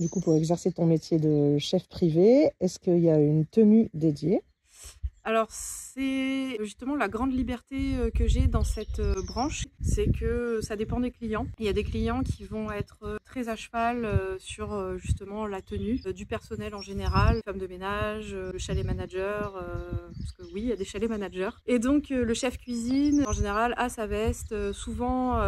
Du coup, pour exercer ton métier de chef privé, est-ce qu'il y a une tenue dédiée? Alors, c'est justement la grande liberté que j'ai dans cette branche, c'est que ça dépend des clients. Il y a des clients qui vont être très à cheval sur justement la tenue du personnel en général, femme de ménage, le chalet manager, parce que oui, il y a des chalets managers. Et donc, le chef cuisine, en général, a sa veste, souvent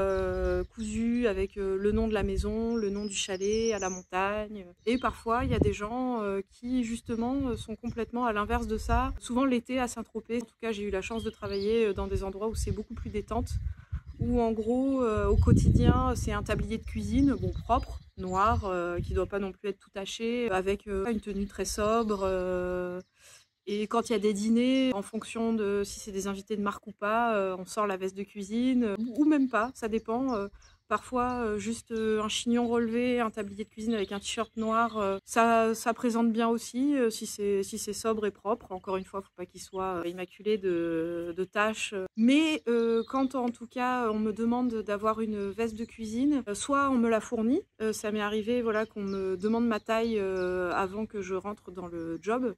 cousue avec le nom de la maison, le nom du chalet, à la montagne. Et parfois, il y a des gens qui, justement, sont complètement à l'inverse de ça. Souvent, l'été à Saint-Tropez, en tout cas, j'ai eu la chance de travailler dans des endroits où c'est beaucoup plus détente, où en gros, au quotidien, c'est un tablier de cuisine, bon, propre, noir, qui ne doit pas non plus être tout taché, avec une tenue très sobre. Et quand il y a des dîners, en fonction de si c'est des invités de marque ou pas, on sort la veste de cuisine, ou même pas, ça dépend. Parfois, juste un chignon relevé, un tablier de cuisine avec un t-shirt noir, ça présente bien aussi, si c'est sobre et propre. Encore une fois, il ne faut pas qu'il soit immaculé de taches. Mais quand en tout cas on me demande d'avoir une veste de cuisine, soit on me la fournit, ça m'est arrivé voilà, qu'on me demande ma taille avant que je rentre dans le job.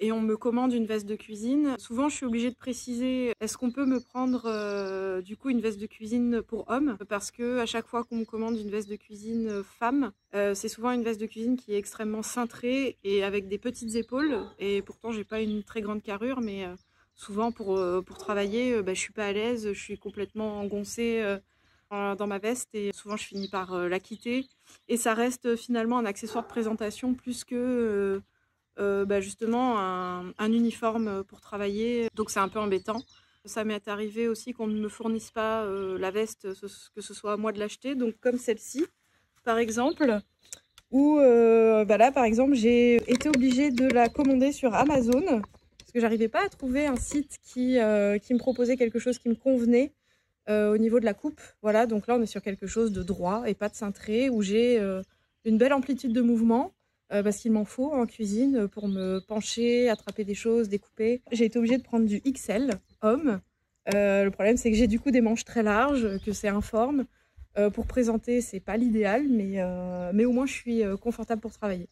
Et on me commande une veste de cuisine. Souvent, je suis obligée de préciser, est-ce qu'on peut me prendre du coup une veste de cuisine pour homme? Parce que à chaque fois qu'on me commande une veste de cuisine femme, c'est souvent une veste de cuisine qui est extrêmement cintrée et avec des petites épaules. Et pourtant, j'ai pas une très grande carrure, mais souvent pour travailler, je suis pas à l'aise, je suis complètement engoncée dans ma veste et souvent je finis par la quitter. Et ça reste finalement un accessoire de présentation plus que justement un uniforme pour travailler, donc c'est un peu embêtant. Ça m'est arrivé aussi qu'on ne me fournisse pas la veste, que ce soit à moi de l'acheter, donc comme celle-ci par exemple, où là par exemple j'ai été obligée de la commander sur Amazon parce que j'arrivais pas à trouver un site qui me proposait quelque chose qui me convenait au niveau de la coupe. Voilà, donc là on est sur quelque chose de droit et pas de cintré, où j'ai une belle amplitude de mouvement. Parce qu'il m'en faut en cuisine pour me pencher, attraper des choses, découper. J'ai été obligée de prendre du XL homme. Le problème, c'est que j'ai du coup des manches très larges, que c'est informe. Pour présenter, c'est pas l'idéal, mais au moins je suis confortable pour travailler.